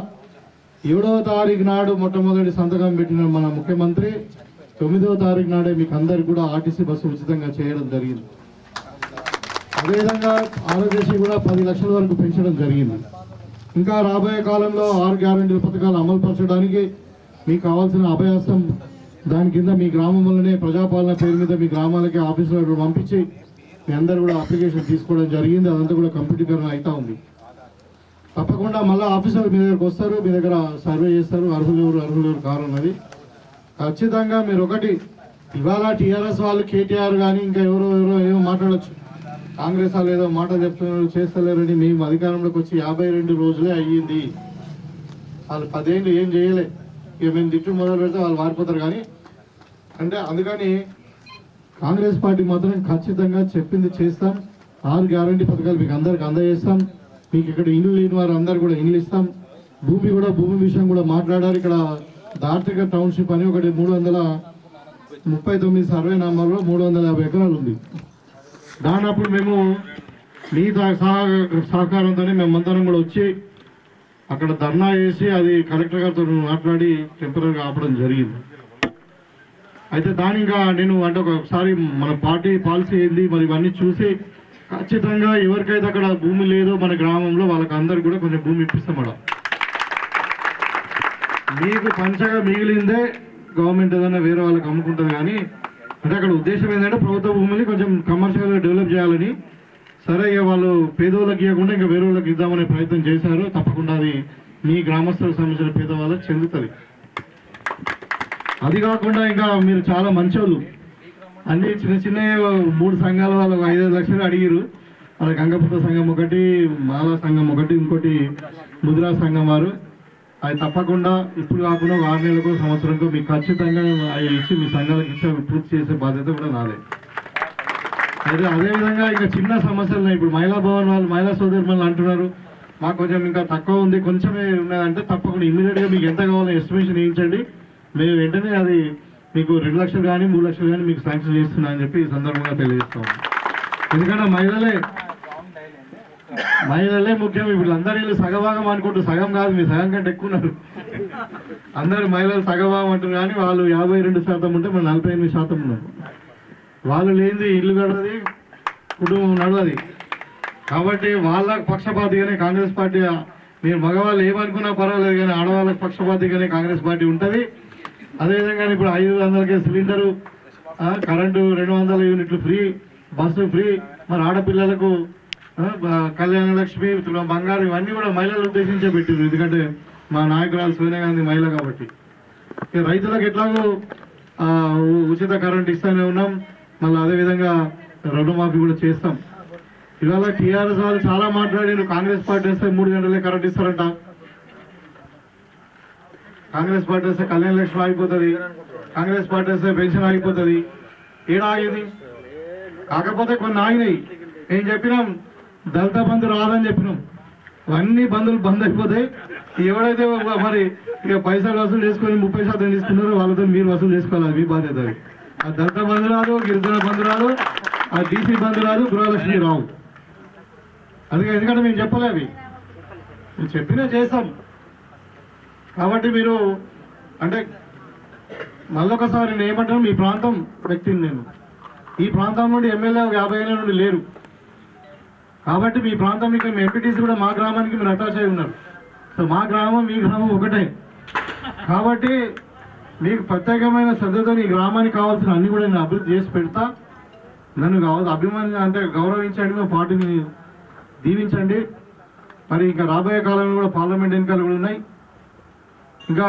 7వ తారీఖు నాడు మొట్టమొదటి సంతకం పెట్టిన మన ముఖ్యమంత్రి 9వ తారీఖు నాడే మీకు అందరికి కూడా ఆర్టీసీ బస్సు ఉచితంగా చేయడం జరిగింది. అదేవిధంగా ఆరోగ్యశ్రీ కూడా 10 లక్షల వరకు పెంచడం జరిగింది. ఇంకా రాబోయే కాలంలో 6 గ్యారెంటీల పథకాలు అమలు పరచడానికి మీకు కావాల్సిన అభయాస్తం దాని కింద మీ గ్రామంలోనే ప్రజాపాలన పేరు మీద మీ గ్రామాలకి ఆఫీసులో పంపించి మీ అందరూ కూడా అప్లికేషన్ తీసుకోవడం జరిగింది. అదంతా కూడా కంప్యూటీకరణ అవుతా ఉంది. తప్పకుండా మళ్ళీ ఆఫీసర్ మీ దగ్గరకు వస్తారు, మీ దగ్గర సర్వే చేస్తారు, అర్హులు కారు అన్నది. ఖచ్చితంగా మీరు ఒకటి ఇవాళ టీఆర్ఎస్ వాళ్ళు కేటీఆర్ కానీ ఇంకా ఎవరో ఏమో మాట్లాడచ్చు, కాంగ్రెస్ వాళ్ళు ఏదో మాట చెప్తున్నారు చేస్తలేరని. మేము అధికారంలోకి వచ్చి 52 రోజులే అయ్యింది. వాళ్ళు 10 ఏళ్ళు ఏం చేయలే. ఇక మేము తిట్టు మొదలు పెడితే వాళ్ళు మారిపోతారు. కానీ అంటే అందుకని కాంగ్రెస్ పార్టీ మాత్రం ఖచ్చితంగా చెప్పింది చేస్తాం. 6 గ్యారంటీ పథకాలు మీకు అందరికి అందజేస్తాం. మీకు ఇక్కడ ఇల్లు లేని వారు అందరు కూడా ఇల్లు ఇస్తాం. భూమి విషయం కూడా మాట్లాడారు. ఇక్కడ దార్తిక టౌన్షిప్ అని ఒకటి 339 సర్వే నంబర్లో 350 ఎకరాలు ఉంది. దానప్పుడు మేము మీ సహకారంతోనే మేమందరం కూడా వచ్చి అక్కడ ధర్నా చేసి అది కలెక్టర్ గారితో మాట్లాడి టెంపరీగా ఆపడం జరిగింది. అయితే దాని ఇంకా నేను అంటే ఒకసారి మన పార్టీ పాలసీ ఏంది మరి ఇవన్నీ చూసి ఖచ్చితంగా ఎవరికైతే అక్కడ భూమి లేదో మన గ్రామంలో వాళ్ళకి అందరికి కూడా కొంచెం భూమి ఇప్పిస్తాం. మేడం మీకు పంచగా మిగిలిందే గవర్నమెంట్ ఏదైనా వేరే వాళ్ళకి అమ్ముకుంటుంది. కానీ అంటే అక్కడ ఉద్దేశం ఏంటంటే ప్రభుత్వ భూమిని కొంచెం కమర్షియల్గా డెవలప్ చేయాలని. సరే ఇక వాళ్ళు పేదవాళ్ళకి ఇవ్వకుండా ఇంకా వేరే వాళ్ళకి ఇద్దామనే ప్రయత్నం చేశారు. తప్పకుండా అది మీ గ్రామస్తులకు సంబంధించిన పేదవాళ్ళకి చెందుతుంది. అది కాకుండా ఇంకా మీరు చాలా మంచోళ్ళు, అన్ని చిన్న 3 సంఘాల వాళ్ళు 5-5 లక్షలు అడిగిరు. వాళ్ళకి గంగపుత్ర సంఘం ఒకటి, మాలా సంఘం ఒకటి, ఇంకోటి ముద్రా సంఘం వారు. అది తప్పకుండా ఇప్పుడు కాకుండా 6 నెలలకు సంవత్సరంకో మీకు ఖచ్చితంగా అవి ఇచ్చి మీ సంఘాలకు ఇచ్చి పూర్తి చేసే బాధ్యత కూడా నాదే. అయితే అదేవిధంగా ఇంకా చిన్న సమస్యలు ఇప్పుడు మహిళా భవన్ వాళ్ళు మహిళా సోదరులు అంటున్నారు మాకు కొంచెం ఇంకా తక్కువ ఉంది, కొంచెమే ఉన్నదంటే తప్పకుండా ఇమ్మీడియట్గా మీకు ఎంత కావాలో ఎస్టిమేషన్ వేయించండి. మేము వెంటనే అది మీకు 2 లక్షలు కానీ 3 లక్షలు కానీ మీకు శాంక్షన్ చేస్తున్నా అని చెప్పి ఈ సందర్భంగా తెలియజేస్తాం. ఎందుకంటే మహిళలే ముఖ్యం. ఇప్పుడు అందరూ వీళ్ళు సగభాగం అనుకుంటారు, సగం కాదు, మీ సగం కంటే ఎక్కువ ఉన్నారు. అందరు మహిళలు సగభాగం అంటారు కానీ వాళ్ళు 52% ఉంటే మనం 48% ఉన్నారు. వాళ్ళు లేనిది ఇల్లు గడవది, కుటుంబం నడవది. కాబట్టి వాళ్ళ పక్షపాతిగానే కాంగ్రెస్ పార్టీ, మీరు మగవాళ్ళు ఏమనుకున్నా పర్వాలేదు కానీ ఆడవాళ్ళకి పక్షపాతిగానే కాంగ్రెస్ పార్టీ ఉంటుంది. అదేవిధంగా ఇప్పుడు 500కే సిలిండరు, కరెంటు 200 యూనిట్లు ఫ్రీ, బస్సు ఫ్రీ, మరి ఆడపిల్లలకు కళ్యాణ లక్ష్మి, బంగారు, ఇవన్నీ కూడా మహిళలు ఉద్దేశించే పెట్టారు. ఎందుకంటే మా నాయకురాలు సోనియా గాంధీ మహిళ కాబట్టి. రైతులకు ఎట్లాగో ఉచిత కరెంట్ ఇస్తూనే ఉన్నాం. మళ్ళీ అదేవిధంగా రుణమాఫీ కూడా చేస్తాం. ఇవాళ టీఆర్ఎస్ వాళ్ళు చాలా మాట్లాడారు, కాంగ్రెస్ పార్టీ వస్తే 3 గంటలే కరెంట్ ఇస్తారంట. కాంగ్రెస్ పార్టీ వస్తే కళ్యాణ లక్ష్మి ఆగిపోతుంది, కాంగ్రెస్ పార్టీ వస్తే పెన్షన్ ఆగిపోతుంది. ఏడా ఆగేది? కాకపోతే కొన్ని ఆగినాయి. ఏం చెప్పినాం? దళిత బంధు రాదని చెప్పినాం. అన్ని బంధువులు బంద్ అయిపోతాయి. ఎవడైతే మరి ఇక పైసలు వసూలు చేసుకొని 30% తీసుకున్నారో వాళ్ళతో మీరు వసూలు చేసుకోవాలి, మీ బాధ్యత. ఆ దళిత బంధు రాదు, గిరిజన బంధు రాదు, ఆ డీసీ బంధు రాదు, గృహలక్ష్మి రావు. అందుకే ఎందుకంటే మేము చెప్పలే, అవి మేము చెప్పినా చేస్తాం. కాబట్టి మీరు అంటే మళ్ళొకసారి నేను ఏమంటాను, మీ ప్రాంతం వ్యక్తిని నేను. ఈ ప్రాంతం నుండి ఎమ్మెల్యే 50 ఏళ్ళ నుండి లేరు. కాబట్టి మీ ప్రాంతం మీకు ఎంపీటీసీ కూడా మా గ్రామానికి మీరు అటాచ్ అయి ఉన్నారు. సో మా గ్రామం మీ గ్రామం ఒకటే. కాబట్టి మీకు ప్రత్యేకమైన శ్రద్ధతో ఈ గ్రామానికి కావాల్సిన అన్ని కూడా నేను అభివృద్ధి చేసి పెడతా. నన్ను అభిమాని అంటే గౌరవించండి, మా పార్టీని దీవించండి. మరి ఇంకా రాబోయే కాలంలో కూడా పార్లమెంట్ ఎన్నికలు కూడా ఉన్నాయి. ఇంకా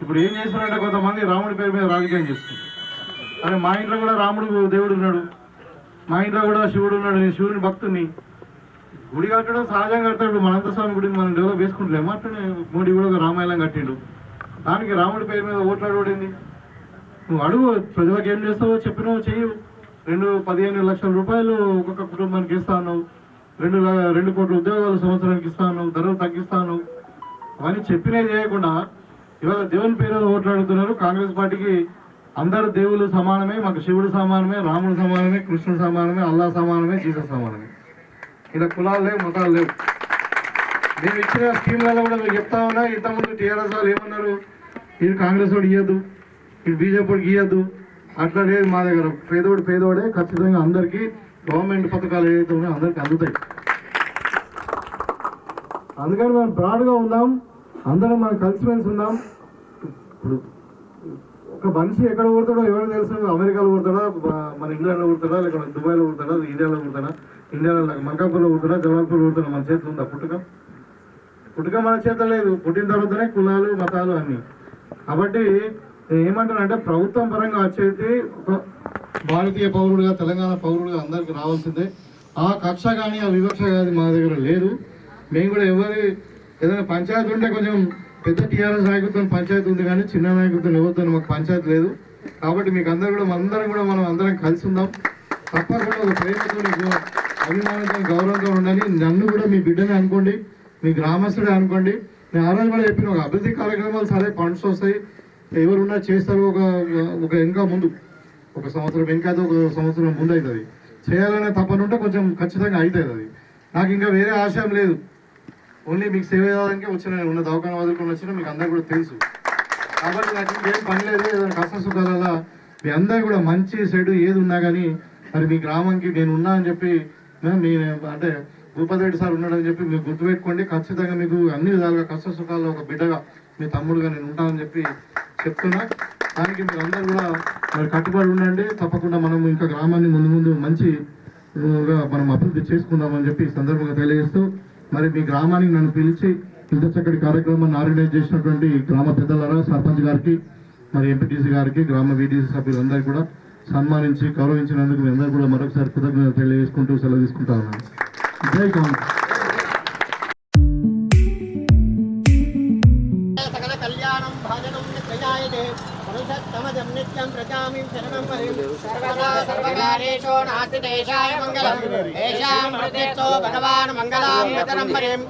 ఇప్పుడు ఏం చేస్తారంటే కొంతమంది రాముడి పేరు మీద రాజకీయం చేస్తున్నారు. అరే మా ఇంట్లో కూడా రాముడు దేవుడు ఉన్నాడు, మా ఇంట్లో కూడా శివుడు ఉన్నాడు, నేను శివుని భక్తుని. గుడి కట్టడం సహజంగా కడతాడు. మన అనంతస్వామి గుడిని మనం డెవలప్ చేసుకుంటలేము. అట్లనే మోడీ కూడా ఒక రామాయణం కట్టిండు. దానికి రాముడి పేరు మీద ఓట్లాడబడింది. నువ్వు అడుగు, ప్రజలకు ఏం చేస్తావో చెప్పినావు చెయ్యు. 15 లక్షల రూపాయలు ఒక్కొక్క కుటుంబానికి ఇస్తా ఉన్నావు, 2 కోట్ల ఉద్యోగాలు సంవత్సరానికి ఇస్తా ఉన్నావు, ధరలు తగ్గిస్తా ఉన్నావు. అవన్నీ చెప్పినవి చేయకుండా ఇవాళ దేవుని పేరు ఓట్లాడుతున్నారు. కాంగ్రెస్ పార్టీకి అందరు దేవుళ్ళు సమానమే, మాకు శివుడు సమానమే, రాముడు సమానమే, కృష్ణుడు సమానమే, అల్లా సమానమే, జీసస్ సమానమే. ఇలా కులాలు లేవు, మతాలు లేవు. మేము ఇచ్చిన స్కీమ్లలో కూడా మీకు చెప్తా ఉన్నా. ఇంతకుముందు టీఆర్ఎస్ వాళ్ళు ఏమన్నారు, ఇది కాంగ్రెస్ వాడు ఇవ్వద్దు, ఇది బీజేపీ వాడికి ఇవ్వద్దు, అట్లా లేదు. మా దగ్గర పేదోడే ఖచ్చితంగా అందరికీ గవర్నమెంట్ పథకాలు ఏదైతే ఉన్నాయో అందరికీ అందుతాయి. అందుకని మనం బ్రాడ్గా ఉందాం, అందరం మనం కలిసిమెలిసి ఉందాం. ఇప్పుడు ఒక మనిషి ఎక్కడ పుడతాడో ఎవరికి తెలుసు? అమెరికాలో పుడతాడా, మన ఇంగ్లాండ్లో పుడతాడా, లేక దుబాయ్లో పుడతాడా, ఇండియాలో పుడతాడా, ఇండియాలో మల్కాపూర్లో పుడతాడా, జవాల్పూర్లో పుడతాడా? మన చేతిలో ఉందా పుట్టుక మన చేతిలో లేదు. పుట్టిన తర్వాతనే కులాలు మతాలు అన్నీ. కాబట్టి నేను ఏమంటానంటే ప్రభుత్వం పరంగా వచ్చేది ఒక భారతీయ పౌరుడుగా, తెలంగాణ పౌరుడుగా అందరికి రావాల్సిందే. ఆ కక్ష కానీ ఆ వివక్ష కానీ మా దగ్గర లేదు. మేము కూడా ఏదైనా పంచాయతీ ఉంటే కొంచెం పెద్ద టీఆర్ఎస్ నాయకులతో పంచాయతీ ఉంది, కానీ చిన్న నాయకులతో ఎవరితో మాకు పంచాయతీ లేదు. కాబట్టి మీకు అందరూ కూడా మనం అందరం కలిసి ఉందాం. తప్పకుండా ఒక ప్రేమతో, అభిమానంతో, గౌరవంతో ఉండాలి. నన్ను కూడా మీ బిడ్డని అనుకోండి, మీ గ్రామస్తుడే అనుకోండి. నేను ఆ రోజు కూడా చెప్పిన ఒక అభివృద్ధి కార్యక్రమాలు సరే ఫండ్స్ వస్తాయి, ఎవరున్నా చేస్తారు. ఒక ఇంకా ముందు ఒక సంవత్సరం ఇంకా ఒక సంవత్సరం ముందు అవుతుంది. చేయాలనే తప్పన ఉంటే కొంచెం ఖచ్చితంగా అవుతుంది. అది నాకు ఇంకా వేరే ఆశయం లేదు. ఓన్లీ మీకు సేవ చేయడానికే వచ్చిన ఉన్న దవాఖాన వదులుకొని వచ్చినా మీకు అందరూ కూడా తెలుసు. కాబట్టి నాకు ఇంకేం పని లేదు. ఏదైనా కష్ట సుఖాల మీ అందరూ కూడా మంచి చెడు ఏది ఉన్నా కానీ మరి మీ గ్రామానికి నేను ఉన్నా అని చెప్పి మీ అంటే భూపతి రెడ్డి సార్ ఉన్నాడని చెప్పి మీరు గుర్తుపెట్టుకోండి. ఖచ్చితంగా మీకు అన్ని విధాలుగా కష్ట సుఖాల్లో ఒక బిడ్డగా మీ తమ్ముడుగా నేను ఉంటానని చెప్పి చెప్తున్నా. దానికి మీరు అందరూ కూడా మరి కట్టుబడి ఉండండి. తప్పకుండా మనం ఇంకా గ్రామాన్ని ముందు మంచిగా మనం అభివృద్ధి చేసుకుందామని చెప్పి ఈ సందర్భంగా తెలియజేస్తూ, మరి మీ గ్రామానికి నన్ను పిలిచి ఇంత చక్కటి కార్యక్రమాన్ని ఆర్గనైజ్ చేసినటువంటి గ్రామ పెద్దలారా, సర్పంచ్ గారికి, మరి ఎంపీటీసీ గారికి, గ్రామ వీడీసీ సభ్యులందరికీ కూడా సన్మానించి గౌరవించినందుకు మీ అందరూ కూడా మరొకసారి కృతజ్ఞతలు తెలియజేసుకుంటూ సెలవు తీసుకుంటా ఉన్నాను. జై కాంగ్రెస్. సకల కళ్యాణం భాజనం నిత్యజాయతే పురుషత్తమజం నిత్యం ప్రజామిం శరణం హరిం సర్వదా సర్వకార్యేషు నాస్తి దేశాయ మంగళం ఏషాం ప్రత్యక్షో భగవాన్ మంగళాం నితరం హరిం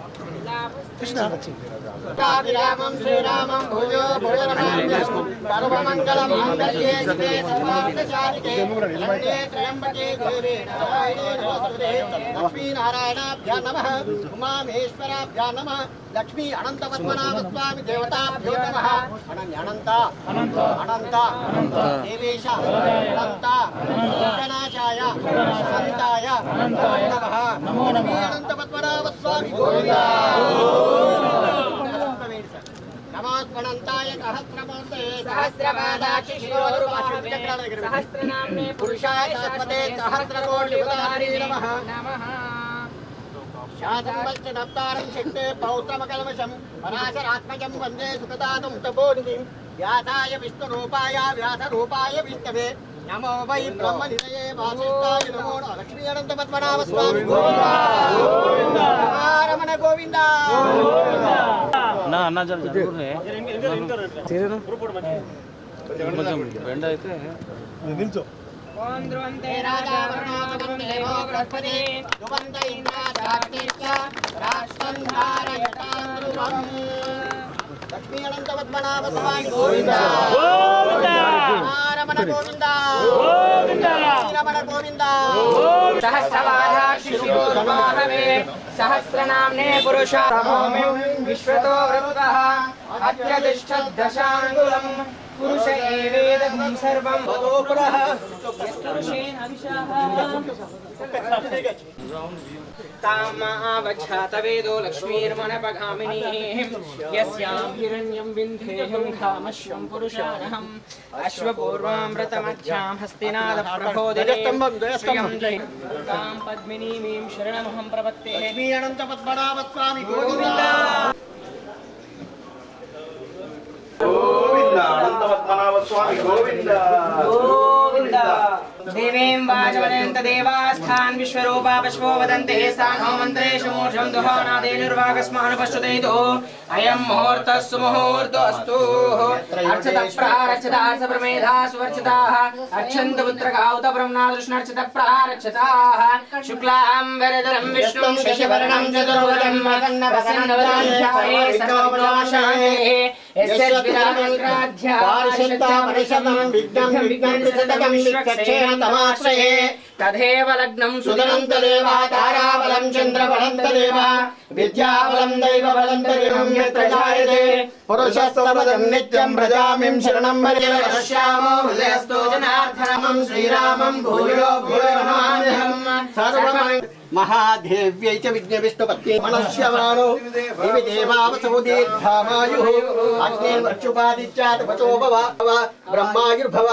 కృష్ణ రామం శ్రీరామం భూయో భూయ నమామ్యహం సర్వమంగళం మంగళ్యే శివే సర్వార్థ సాధికే శరణ్యే త్ర్యంబకే దేవే నారాయణే నమోస్తుతే లక్ష్మీ నారాయణాభ్యాం నమః ఉమామేశ్వరాభ్యాం నమః లక్ష్మీ అనంత పద్మనాభ స్వామి దేవతాభ్యో నమః అనంత అనంత అనంత దేవేశ అనంత విఘ్ననాశాయ అనంతాయ నమః లక్ష్మీ అనంత పద్మనాభ స్వామి గోవిందా నమస్కారాయ సహస్రమూర్తే సహస్రపాదాక్షి శిరోరూపాక్షి సహస్రనామ్నే పురుషాయ శాశ్వతే సహస్రకోటియుగధారీ నమః శాతంబల్చనప్తారం శక్తే పౌత్రమకల్మషం పరాశరాత్మజం వందే సుఖదాతం తపోనిధిం వ్యాసాయ విష్ణురూపాయ వ్యాసరూపాయ విష్ణవే నమో వై బ్రహ్మనిధయే వాసిష్ఠాయ నమో లక్ష్మీ అనంత పద్మనాభ స్వామి గోవిందా రమణ గోవిందా అన్న జరుగుతుంది కొంచెం బెండ్ అయితే నిల్చో. ఓం ధ్రువంతే రాజావరుణోదమందేవో బృహస్పతి ధ్రువంత ఇంద్రాదాగ్నిశ్చ రాష్ట్రం ధారయతాం ధ్రువం లక్ష్మీ అనంత పద్మనాభ స్వామి గోవిందా రమణ గోవిందా రమణ గోవిందా సహస్రపాదాక్షి శిరోరూపాహవే సహస్రనామ్నే పురుషామోమిం విశ్వతో వృత్తః అత్యతిష్ఠద్దశాంగులం పురుష ఏవేదం సర్వం వదోపురః పురుషేణ అవిషాః तामावच्छातवेदो लक्ष्मीर्मणपगामिनीः यस्यां हिरण्यं विन्धेयं कामश्वं पुरुषानहम् अश्वपूर्वामृतमध्यां हस्तिनादप्रबोधिनीं श्रियं तां पद्मिनीमीं शरणमहं प्रपत्ते लक्ष्मी अनंत पद्मनाभ स्वामी गोविंदा గోవింద అనంత పద్మనాభ స్వామి గోవింద गोविंदा देवीं वाचवदन्त देवास्थान् विश्वरूपा पश्वो वदन्ते स्थानो मन्त्रेषु मूर्धं दुहानादेनुर्वागस्मानुपश्यतेतो अयं मुहूर्तः सुमुहूर्तोऽस्तु अर्चितप्रहारक्षतार्थप्रमेधा सुवर्चिताः अर्चन्तु पुत्रकाउतब्रह्मणादृष्णर्चितप्रहारक्षताः शुक्लां वरदरं विष्णुं शशिवर्णं चतुर्भुजं प्रसन्नवदनाध्याये सर्वविघ्नोपशान्तये यस्य विरामङ्ग्राध्याः परिषदं विघ्नं विघ्नसततं विश्वक्षेण तमाश्रये तदेव लग्नं सुदनन्त देवा ताराबलं चन्द्रबलं तदेव विद्याबलं दैवबलं तदेवं यत्र जायते पुरुषस्तमदं नित्यं व्रजामिं शरणं भजे वश्यामो हृदयस्थो जनार्दनमं श्रीरामं भूयो भूयो नमाम्यहम् सर्वं महादेव्यै च विघ्नविष्णुपत्यै मनस्यमानो दिवि देवावसौ दीर्घामायुः अग्निर्वर्षुपादित्यात् वचो भव ब्रह्मायुर्भव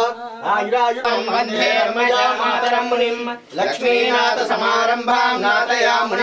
आयुरायुर्भव वन्दे मातरं मुनिं लक्ष्मीनाथ समारम्भां नाथयामि।